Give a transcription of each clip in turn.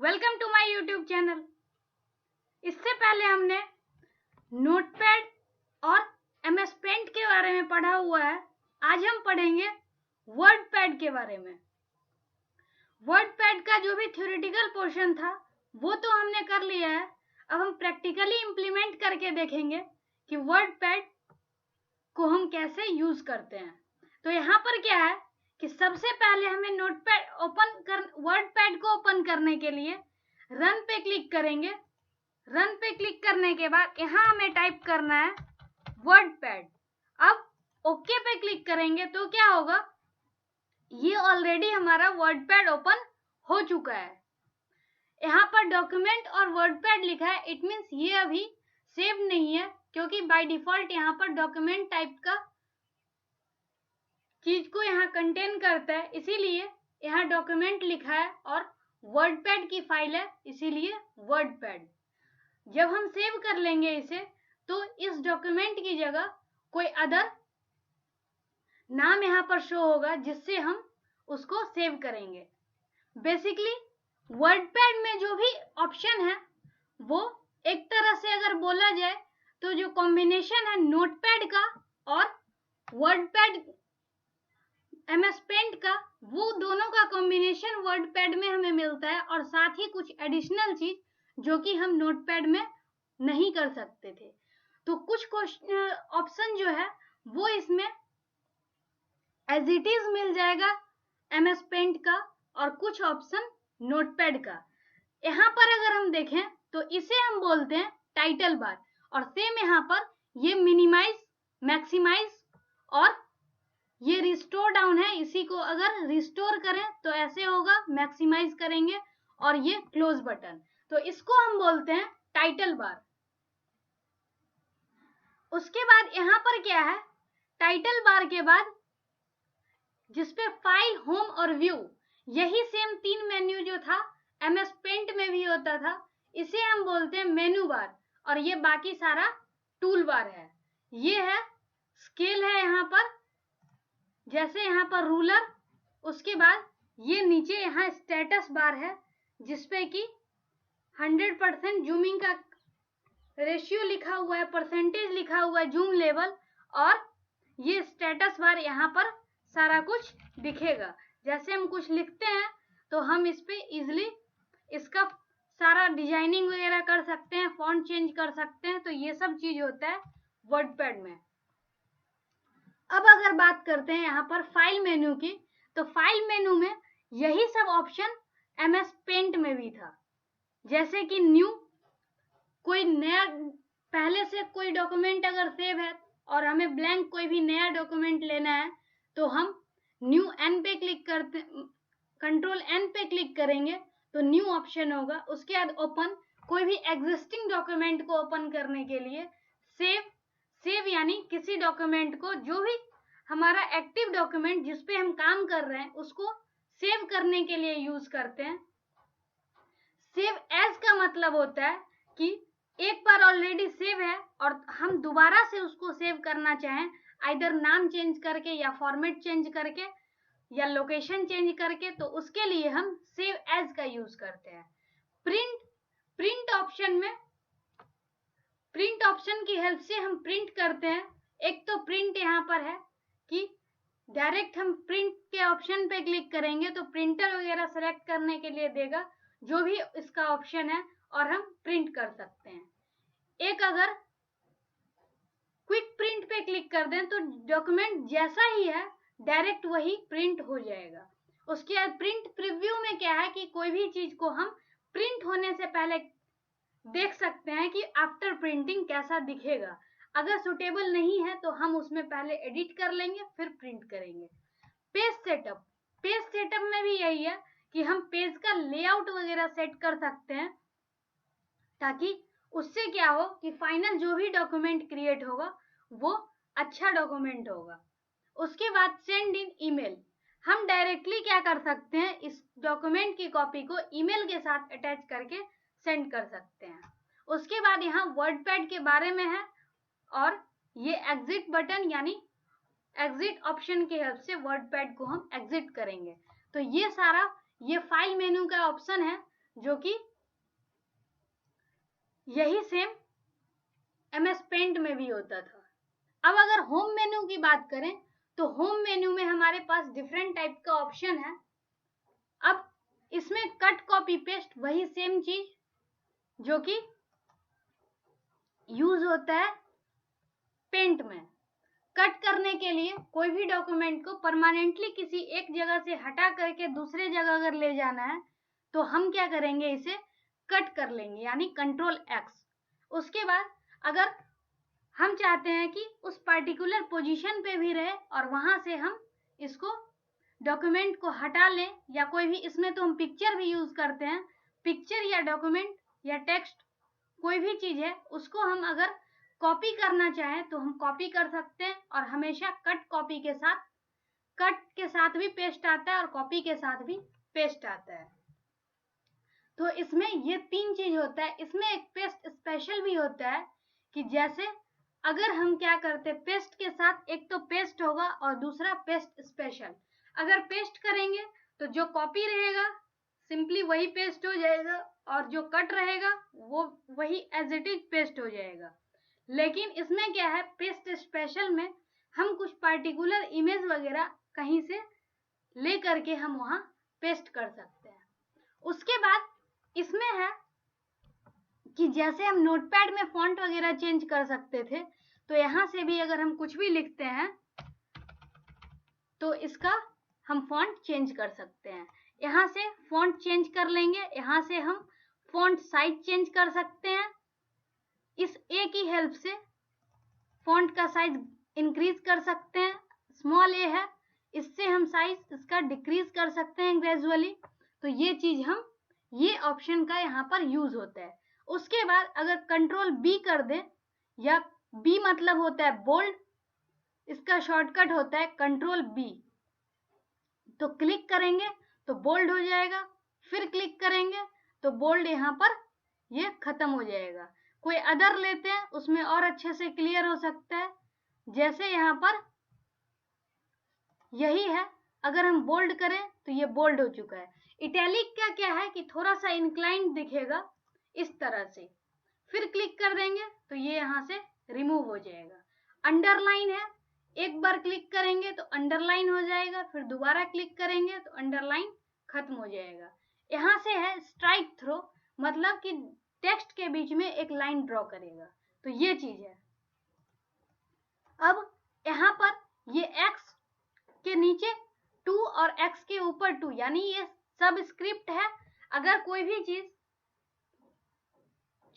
Welcome to my YouTube channel. इससे पहले हमने नोटपैड और MS पेंट के बारे में पढ़ा हुआ है। आज हम पढ़ेंगे वर्डपैड के बारे में। वर्डपैड का जो भी थ्योरेटिकल पोर्शन था वो तो हमने कर लिया है। अब हम प्रैक्टिकली इम्प्लीमेंट करके देखेंगे कि वर्डपैड को हम कैसे यूज करते हैं। तो यहाँ पर क्या है कि सबसे पहले हमें वर्डपैड को ओपन करने के लिए रन पे क्लिक करेंगे। रन पे क्लिक करने के बाद यहाँ हमें टाइप करना है वर्डपैड। अब ओके पे क्लिक करेंगे तो क्या होगा, ये ऑलरेडी हमारा वर्डपैड ओपन हो चुका है। यहाँ पर डॉक्यूमेंट और वर्डपैड लिखा है, इट मीन्स ये अभी सेव नहीं है, क्योंकि बाय डिफॉल्ट यहाँ पर डॉक्यूमेंट टाइप का चीज को यहाँ कंटेन करता है, इसीलिए यहाँ डॉक्यूमेंट लिखा है और वर्डपैड की फाइल है, इसीलिए वर्डपैड। जब हम सेव कर लेंगे इसे तो इस डॉक्यूमेंट की जगह कोई अदर नाम यहाँ पर शो होगा जिससे हम उसको सेव करेंगे। बेसिकली वर्डपैड में जो भी ऑप्शन है वो एक तरह से अगर बोला जाए तो जो कॉम्बिनेशन है नोटपैड का और वर्डपैड MS पेंट का, वो दोनों का कॉम्बिनेशन वर्डपैड में हमें मिलता है और साथ ही कुछ एडिशनल चीज जो कि हम नोटपैड में नहीं कर सकते थे। तो कुछ ऑप्शन जो है वो इसमें एज इट इज मिल जाएगा MS पेंट का और कुछ ऑप्शन नोटपैड का। यहाँ पर अगर हम देखें तो इसे हम बोलते हैं टाइटल बार और सेम यहाँ पर ये मिनिमाइज, मैक्सिमाइज और ये रिस्टोर डाउन है। इसी को अगर रिस्टोर करें तो ऐसे होगा, मैक्सिमाइज करेंगे और ये क्लोज बटन, तो इसको हम बोलते हैं टाइटल बार। उसके बाद यहाँ पर क्या है, टाइटल बार के बाद जिसपे फाइल, होम और व्यू, यही सेम तीन मेन्यू जो था MS पेंट में भी होता था, इसे हम बोलते हैं मेनू बार और ये बाकी सारा टूल बार है। ये है स्केल है यहाँ पर, जैसे यहाँ पर रूलर। उसके बाद ये नीचे यहाँ स्टेटस बार है जिसपे कि 100% जूमिंग का रेशियो लिखा हुआ है, परसेंटेज लिखा हुआ है, जूम लेवल, और ये स्टेटस बार यहाँ पर सारा कुछ दिखेगा। जैसे हम कुछ लिखते हैं तो हम इस पे इजिली इसका सारा डिजाइनिंग वगैरह कर सकते हैं, फॉन्ट चेंज कर सकते हैं, तो ये सब चीज होता है वर्डपैड में। अब अगर बात करते हैं यहाँ पर फाइल मेन्यू की, तो फाइल मेन्यू में यही सब ऑप्शन MS पेंट में भी था। जैसे कि न्यू, कोई नया, पहले से कोई डॉक्यूमेंट अगर सेव है और हमें ब्लैंक कोई भी नया डॉक्यूमेंट लेना है तो हम न्यू N पे क्लिक करते, कंट्रोल N पे क्लिक करेंगे तो न्यू ऑप्शन होगा। उसके बाद ओपन, कोई भी एग्जिस्टिंग डॉक्यूमेंट को ओपन करने के लिए सेव यानी किसी डॉक्यूमेंट को, जो भी हमारा एक्टिव डॉक्यूमेंट जिस पे हम काम कर रहे हैं उसको सेव करने के लिए यूज करते हैं। सेव एज का मतलब होता है कि एक बार ऑलरेडी सेव है और हम दोबारा से उसको सेव करना चाहें, आइदर नाम चेंज करके या फॉर्मेट चेंज करके या लोकेशन चेंज करके, तो उसके लिए हम सेव एज का यूज करते हैं। प्रिंट ऑप्शन में, प्रिंट ऑप्शन की हेल्प से हम प्रिंट करते हैं। एक तो प्रिंट यहाँ पर है कि डायरेक्ट हम प्रिंट के ऑप्शन पे क्लिक करेंगे तो प्रिंटर वगैरह सेलेक्ट करने के लिए देगा, जो भी इसका ऑप्शन है, और हम प्रिंट कर सकते हैं। एक अगर क्विक प्रिंट पे क्लिक कर दें तो डॉक्यूमेंट जैसा ही है डायरेक्ट वही प्रिंट हो जाएगा। उसके बाद प्रिंट प्रीव्यू में क्या है कि कोई भी चीज को हम प्रिंट होने से पहले देख सकते हैं कि आफ्टर प्रिंटिंग कैसा दिखेगा। अगर सुटेबल नहीं है तो हम उसमें पहले एडिट कर लेंगे फिर प्रिंट करेंगे। पेज सेटअप में भी यही है कि हम पेज का लेआउट वगैरह सेट कर सकते हैं ताकि उससे क्या हो कि फाइनल जो भी डॉक्यूमेंट क्रिएट होगा वो अच्छा डॉक्यूमेंट होगा। उसके बाद सेंड इन ईमेल, हम डायरेक्टली क्या कर सकते हैं, इस डॉक्यूमेंट की कॉपी को ईमेल के साथ अटैच करके सेंड कर सकते हैं। उसके बाद यहाँ वर्डपैड के बारे में है और ये एग्जिट बटन यानी एग्जिट ऑप्शन की हेल्प से वर्डपैड को हम एग्जिट करेंगे। तो ये सारा ये फाइल मेन्यू का ऑप्शन है जो कि यही सेम MS पेंट में भी होता था। अब अगर होम मेन्यू की बात करें तो होम मेन्यू में हमारे पास डिफरेंट टाइप का ऑप्शन है। अब इसमें कट कॉपी पेस्ट वही सेम चीज जो कि यूज होता है पेंट में। कट करने के लिए कोई भी डॉक्यूमेंट को परमानेंटली किसी एक जगह से हटा करके दूसरे जगह अगर ले जाना है तो हम क्या करेंगे, इसे कट कर लेंगे, यानी Ctrl+X। उसके बाद अगर हम चाहते हैं कि उस पर्टिकुलर पोजीशन पे भी रहे और वहां से हम इसको डॉक्यूमेंट को हटा लें, या कोई भी, इसमें तो हम पिक्चर भी यूज करते हैं, पिक्चर या डॉक्यूमेंट या टेक्स्ट कोई भी चीज है उसको हम अगर कॉपी करना चाहें तो हम कॉपी कर सकते हैं। और हमेशा कट कॉपी के साथ, कट के साथ भी पेस्ट आता है और कॉपी के साथ भी पेस्ट आता है। तो इसमें ये 3 चीज होता है। इसमें एक पेस्ट स्पेशल भी होता है कि जैसे अगर हम क्या करते, पेस्ट के साथ एक तो पेस्ट होगा और दूसरा पेस्ट स्पेशल। अगर पेस्ट करेंगे तो जो कॉपी रहेगा सिंपली वही पेस्ट हो जाएगा और जो कट रहेगा वो वही एज इट इज पेस्ट हो जाएगा। लेकिन इसमें क्या है, पेस्ट स्पेशल में हम कुछ पर्टिकुलर इमेज वगैरह कहीं से ले करके हम वहां पेस्ट कर सकते हैं। उसके बाद इसमें है कि जैसे हम नोटपैड में फॉन्ट वगैरह चेंज कर सकते थे, तो यहाँ से भी अगर हम कुछ भी लिखते हैं तो इसका हम फॉन्ट चेंज कर सकते हैं। यहाँ से फॉन्ट चेंज कर लेंगे, यहाँ से हम फॉन्ट साइज चेंज कर सकते हैं। इस ए की हेल्प से फॉन्ट का साइज इंक्रीज कर सकते हैं, स्मॉल ए है, इससे हम साइज इसका डिक्रीज कर सकते हैं ग्रेजुअली। तो ये चीज हम, ये ऑप्शन का यहाँ पर यूज होता है। उसके बाद अगर Ctrl+B कर दे, या B मतलब होता है बोल्ड, इसका शॉर्टकट होता है Ctrl+B, तो क्लिक करेंगे तो बोल्ड हो जाएगा, फिर क्लिक करेंगे तो बोल्ड यहाँ पर ये खत्म हो जाएगा। कोई अदर लेते हैं उसमें और अच्छे से क्लियर हो सकता है। जैसे यहाँ पर यही है, अगर हम बोल्ड करें तो ये बोल्ड हो चुका है। इटैलिक का क्या है कि थोड़ा सा इंक्लाइंड दिखेगा इस तरह से, फिर क्लिक कर देंगे तो ये यहाँ से रिमूव हो जाएगा। अंडरलाइन है, एक बार क्लिक करेंगे तो अंडरलाइन हो जाएगा, फिर दोबारा क्लिक करेंगे तो अंडरलाइन खत्म हो जाएगा। यहाँ से है स्ट्राइक थ्रो, मतलब कि टेक्स्ट के बीच में एक लाइन ड्रॉ करेगा, तो ये चीज है। अब यहाँ पर ये X के नीचे 2 और X के ऊपर 2, यानी ये सबस्क्रिप्ट है। अगर कोई भी चीज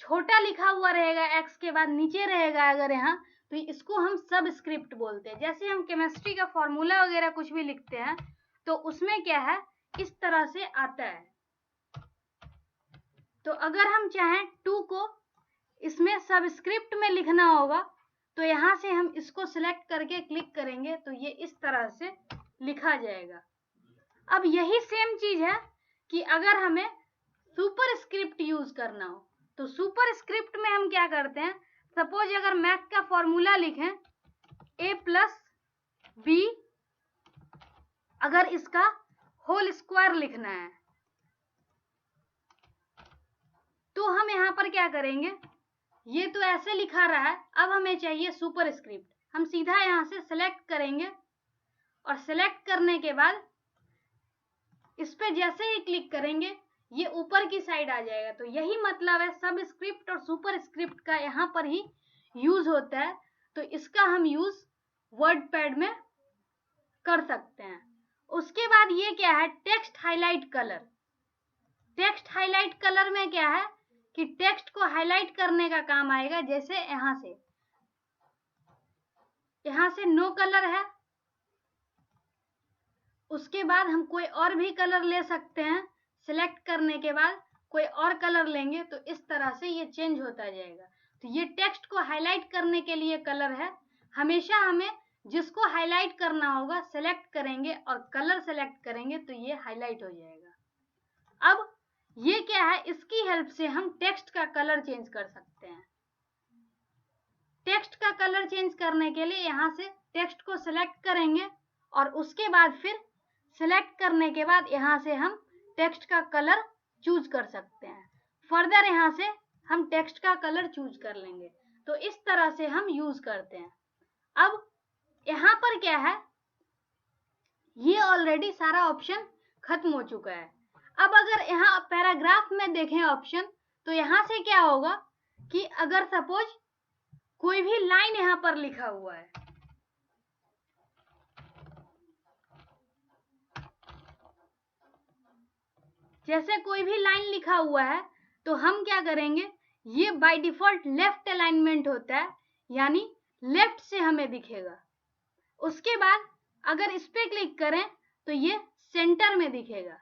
छोटा लिखा हुआ रहेगा X के बाद नीचे रहेगा अगर यहाँ, तो इसको हम सबस्क्रिप्ट बोलते हैं। जैसे हम केमिस्ट्री का फॉर्मूला वगैरह कुछ भी लिखते हैं तो उसमें क्या है, इस तरह से आता है। तो अगर हम चाहें 2 को इसमें सबस्क्रिप्ट में लिखना होगा तो यहाँ से हम इसको सिलेक्ट करके क्लिक करेंगे तो ये इस तरह से लिखा जाएगा। अब यही सेम चीज है कि अगर हमें सुपरस्क्रिप्ट यूज करना हो तो सुपरस्क्रिप्ट में हम क्या करते हैं, सपोज अगर मैथ का फॉर्मूला लिखें a+b, अगर इसका होल स्क्वायर लिखना है तो हम यहाँ पर क्या करेंगे, ये तो ऐसे लिखा रहा है, अब हमें चाहिए सुपरस्क्रिप्ट। हम सीधा यहाँ से सिलेक्ट करेंगे और सिलेक्ट करने के बाद इस पे जैसे ही क्लिक करेंगे ये ऊपर की साइड आ जाएगा। तो यही मतलब है सबस्क्रिप्ट और सुपरस्क्रिप्ट का यहाँ पर ही यूज होता है। तो इसका हम यूज वर्डपैड में कर सकते हैं। उसके बाद ये क्या है, text highlight colour. Text highlight colour में क्या है कि टेक्स्ट को हाईलाइट करने का काम आएगा। जैसे यहाँ से नो कलर है, उसके बाद हम कोई और भी कलर ले सकते हैं। सिलेक्ट करने के बाद कोई और कलर लेंगे तो इस तरह से ये चेंज होता जाएगा। तो ये टेक्स्ट को हाईलाइट करने के लिए कलर है। हमेशा हमें जिसको हाईलाइट करना होगा सेलेक्ट करेंगे और कलर सेलेक्ट करेंगे तो ये हाईलाइट हो जाएगा। अब ये क्या है, इसकी हेल्प से हम टेक्स्ट का कलर चेंज कर सकते हैं। टेक्स्ट का कलर चेंज करने के लिए यहाँ से टेक्स्ट को सिलेक्ट करेंगे और उसके बाद फिर सिलेक्ट करने के बाद यहाँ से हम टेक्स्ट का कलर चूज कर सकते हैं। फर्दर यहाँ से हम टेक्स्ट का कलर चूज कर लेंगे। तो इस तरह से हम यूज करते हैं। अब यहाँ पर क्या है, ये ऑलरेडी सारा ऑप्शन खत्म हो चुका है। अब अगर यहाँ पैराग्राफ में देखें ऑप्शन, तो यहाँ से क्या होगा कि अगर सपोज कोई भी लाइन यहाँ पर लिखा हुआ है, जैसे कोई भी लाइन लिखा हुआ है, तो हम क्या करेंगे, ये बाय डिफॉल्ट लेफ्ट अलाइनमेंट होता है, यानी लेफ्ट से हमें दिखेगा। उसके बाद अगर इस पे क्लिक करें तो ये सेंटर में दिखेगा,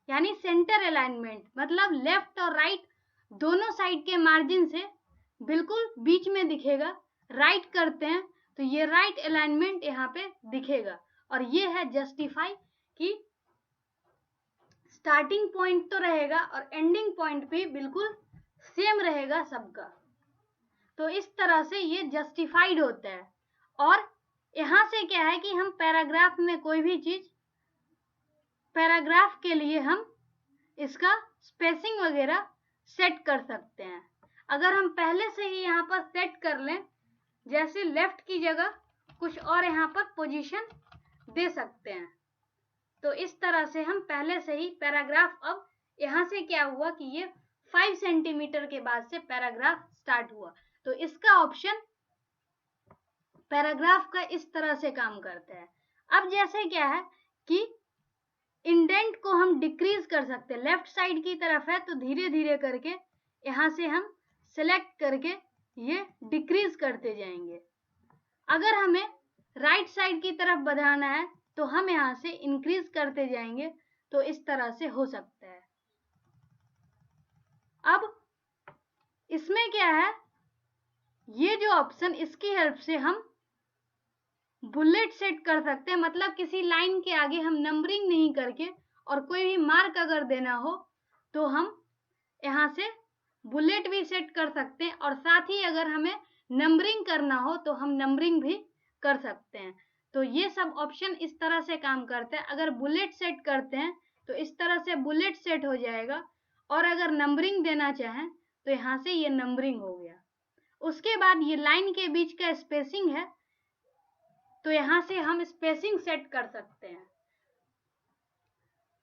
यानी सेंटर अलाइनमेंट, मतलब लेफ्ट और राइट दोनों साइड के मार्जिन से बिल्कुल बीच में दिखेगा। राइट करते हैं तो ये राइट अलाइनमेंट यहाँ पे दिखेगा। और ये है जस्टिफाई कि स्टार्टिंग पॉइंट तो रहेगा और एंडिंग पॉइंट भी बिल्कुल सेम रहेगा सबका। तो इस तरह से ये जस्टिफाइड होता है। और यहाँ से क्या है कि हम पैराग्राफ में कोई भी चीज, पैराग्राफ के लिए हम इसका स्पेसिंग वगैरह सेट कर सकते हैं। अगर हम पहले से ही यहाँ पर सेट कर लें, जैसे लेफ्ट की जगह कुछ और यहाँ पर पोजीशन दे सकते हैं। तो इस तरह से हम पहले से ही पैराग्राफ, अब यहाँ से क्या हुआ कि ये 5 सेंटीमीटर के बाद से पैराग्राफ स्टार्ट हुआ। तो इसका ऑप्शन पैराग्राफ का इस तरह से काम करता है। अब जैसे क्या है कि इंडेंट को हम डिक्रीज कर सकते हैं। लेफ्ट साइड की तरफ है तो धीरे धीरे करके यहाँ से हम सेलेक्ट करके ये डिक्रीज करते जाएंगे। अगर हमें राइट साइड की तरफ बढ़ाना है तो हम यहाँ से इंक्रीज करते जाएंगे। तो इस तरह से हो सकता है। अब इसमें क्या है, ये जो ऑप्शन, इसकी हेल्प से हम बुलेट सेट कर सकते हैं। मतलब किसी लाइन के आगे हम नंबरिंग नहीं करके और कोई भी मार्क अगर देना हो तो हम यहाँ से बुलेट भी सेट कर सकते हैं। और साथ ही अगर हमें नंबरिंग करना हो तो हम नंबरिंग भी कर सकते हैं। तो ये सब ऑप्शन इस तरह से काम करते हैं। अगर बुलेट सेट करते हैं तो इस तरह से बुलेट सेट हो जाएगा। और अगर नंबरिंग देना चाहें तो यहाँ से ये नंबरिंग हो गया। उसके बाद ये लाइन के बीच का स्पेसिंग है, तो यहाँ से हम स्पेसिंग सेट कर सकते हैं।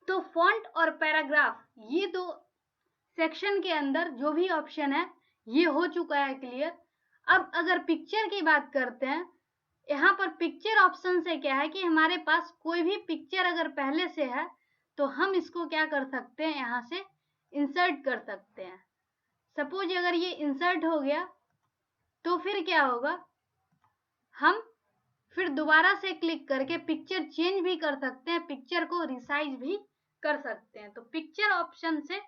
तो फॉन्ट और पैराग्राफ, ये दो सेक्शन के अंदर जो भी ऑप्शन है ये हो चुका है क्लियर। अब अगर पिक्चर की बात करते हैं, यहाँ पर पिक्चर ऑप्शन से क्या है कि हमारे पास कोई भी पिक्चर अगर पहले से है तो हम इसको क्या कर सकते हैं, यहाँ से इंसर्ट कर सकते हैं। सपोज अगर ये इंसर्ट हो गया तो फिर क्या होगा, हम फिर दोबारा से क्लिक करके पिक्चर चेंज भी कर सकते हैं, पिक्चर को रिसाइज भी कर सकते हैं। तो पिक्चर ऑप्शन से,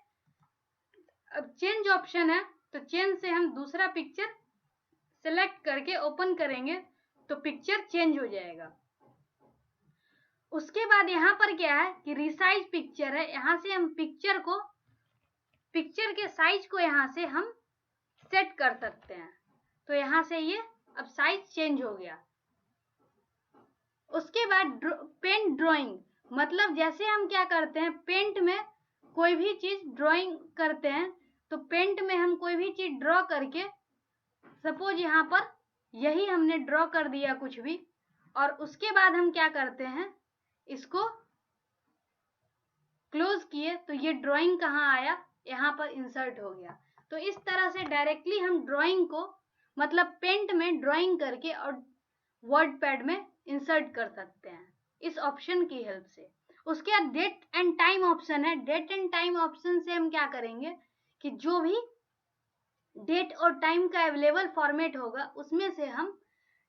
अब चेंज ऑप्शन है तो चेंज से हम दूसरा पिक्चर सेलेक्ट करके ओपन करेंगे तो पिक्चर चेंज हो जाएगा। उसके बाद यहाँ पर क्या है कि रिसाइज पिक्चर है, यहाँ से हम पिक्चर के साइज को यहाँ से हम सेट कर सकते हैं। तो यहाँ से ये अब साइज चेंज हो गया। उसके बाद पेंट ड्राइंग, मतलब जैसे हम क्या करते हैं, पेंट में कोई भी चीज ड्राइंग करते हैं, तो पेंट में हम कोई भी चीज ड्रॉ करके, सपोज यहाँ पर यही हमने ड्रॉ कर दिया कुछ भी, और उसके बाद हम क्या करते हैं, इसको क्लोज किए तो ये ड्राइंग कहाँ आया, यहाँ पर इंसर्ट हो गया। तो इस तरह से डायरेक्टली हम ड्राइंग को, मतलब पेंट में ड्राइंग करके और वर्ड पैड में इंसर्ट कर सकते हैं इस ऑप्शन की हेल्प से। उसके बाद डेट एंड टाइम ऑप्शन है। डेट एंड टाइम ऑप्शन से हम क्या करेंगे कि जो भी डेट और टाइम का अवेलेबल फॉर्मेट होगा उसमें से हम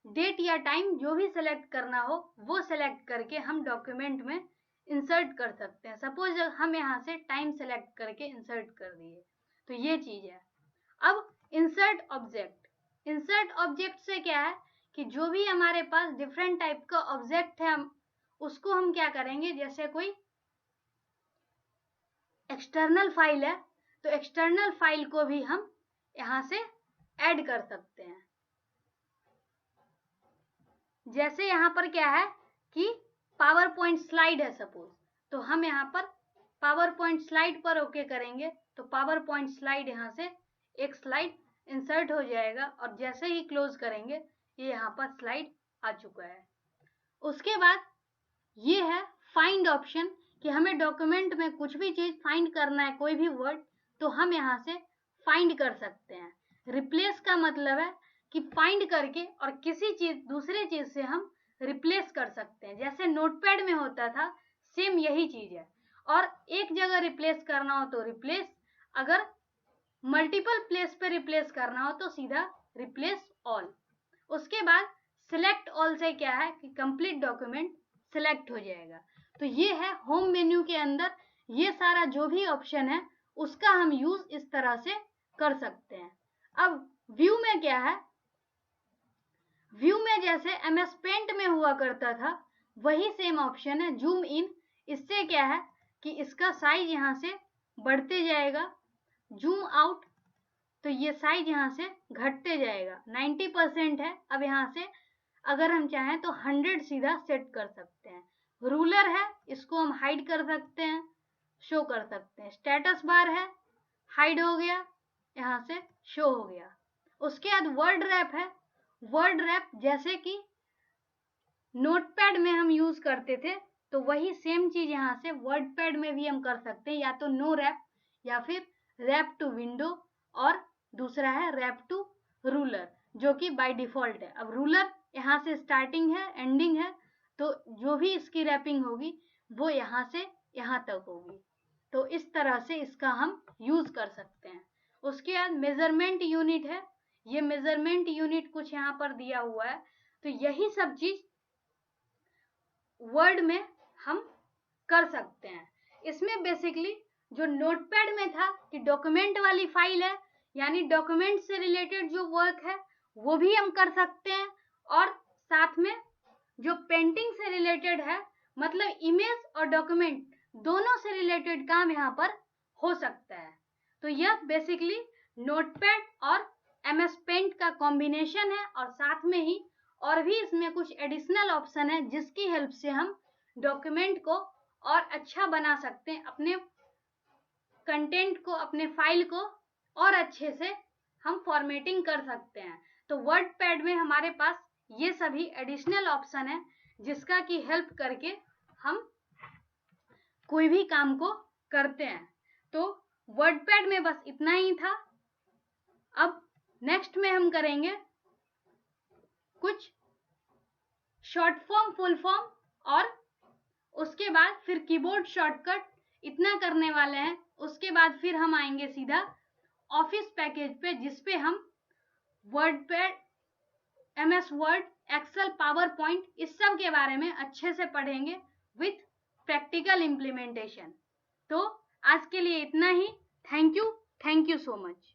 डेट या टाइम जो भी सेलेक्ट करना हो वो सेलेक्ट करके हम डॉक्यूमेंट में इंसर्ट कर सकते हैं। सपोज हम यहाँ से टाइम सेलेक्ट करके इंसर्ट कर दिए, तो ये चीज है। अब इंसर्ट ऑब्जेक्ट, इंसर्ट ऑब्जेक्ट से क्या है कि जो भी हमारे पास डिफरेंट टाइप का ऑब्जेक्ट है, उसको हम क्या करेंगे, जैसे कोई एक्सटर्नल फाइल है तो एक्सटर्नल फाइल को भी हम यहाँ से ऐड कर सकते हैं। जैसे यहाँ पर क्या है कि पावर पॉइंट स्लाइड है सपोज, तो हम यहाँ पर पावर पॉइंट स्लाइड पर ओके करेंगे तो पावर पॉइंट स्लाइड यहाँ से एक स्लाइड इंसर्ट हो जाएगा और जैसे ही क्लोज करेंगे ये यहाँ पर स्लाइड आ चुका है। उसके बाद ये है फाइंड ऑप्शन कि हमें डॉक्यूमेंट में कुछ भी चीज फाइंड करना है, कोई भी वर्ड, तो हम यहाँ से फाइंड कर सकते हैं। रिप्लेस का मतलब है कि फाइंड करके और किसी चीज दूसरे चीज से हम रिप्लेस कर सकते हैं। जैसे नोटपैड में होता था, सेम यही चीज है। और एक जगह रिप्लेस करना हो तो रिप्लेस, अगर मल्टीपल प्लेस पे रिप्लेस करना हो तो सीधा रिप्लेस ऑल। उसके बाद सिलेक्ट ऑल से क्या है कि कंप्लीट डॉक्यूमेंट सिलेक्ट हो जाएगा। तो ये है होम मेन्यू के अंदर ये सारा जो भी ऑप्शन है उसका हम यूज इस तरह से कर सकते हैं। अब व्यू में क्या है, व्यू में जैसे MS पेंट में हुआ करता था वही सेम ऑप्शन है जूम इन। इससे क्या है कि इसका साइज यहाँ से बढ़ते जाएगा, जूम आउट तो ये साइज यहाँ से घटते जाएगा। 90% है, अब यहाँ से अगर हम चाहें तो 100 सीधा सेट कर सकते हैं। रूलर है, इसको हम हाइड कर सकते हैं, शो कर सकते हैं। स्टेटस बार है, हाइड हो गया, यहाँ से शो हो गया। उसके बाद वर्ड रैप है। वर्ड रैप जैसे कि नोटपैड में हम यूज करते थे तो वही सेम चीज यहाँ से वर्डपैड में भी हम कर सकते हैं, या तो नो रैप या फिर रैप टू विंडो, और दूसरा है रैप टू रूलर जो कि बाय डिफॉल्ट है। अब रूलर यहाँ से स्टार्टिंग है, एंडिंग है, तो जो भी इसकी रैपिंग होगी वो यहाँ से यहाँ तक होगी। तो इस तरह से इसका हम यूज कर सकते हैं। उसके बाद मेजरमेंट यूनिट है। ये मेजरमेंट यूनिट कुछ यहाँ पर दिया हुआ है, तो यही सब चीज वर्ड में हम कर सकते हैं। इसमें बेसिकली जो नोटपैड में था कि डॉक्यूमेंट वाली फाइल है, यानी डॉक्यूमेंट से रिलेटेड जो वर्क है वो भी हम कर सकते हैं, और साथ में जो पेंटिंग से रिलेटेड है, मतलब इमेज और डॉक्यूमेंट दोनों से रिलेटेड काम यहाँ पर हो सकता है। तो यह बेसिकली नोटपैड और MS पेंट का कॉम्बिनेशन है, और साथ में ही और भी इसमें कुछ एडिशनल ऑप्शन है जिसकी हेल्प से हम डॉक्यूमेंट को और अच्छा बना सकते हैं, अपने कंटेंट को, अपने फाइल को और अच्छे से हम फॉर्मेटिंग कर सकते हैं। तो वर्डपैड में हमारे पास ये सभी एडिशनल ऑप्शन है जिसका की हेल्प करके हम कोई भी काम को करते हैं। तो वर्डपैड में बस इतना ही था। अब नेक्स्ट में हम करेंगे कुछ शॉर्ट फॉर्म, फुल फॉर्म, और उसके बाद फिर कीबोर्ड शॉर्टकट, इतना करने वाले हैं। उसके बाद फिर हम आएंगे सीधा ऑफिस पैकेज पे, जिसपे हम WordPad, MS Word, Excel, PowerPoint, इस सब के बारे में अच्छे से पढ़ेंगे विथ प्रैक्टिकल इम्प्लीमेंटेशन। तो आज के लिए इतना ही। Thank you so much.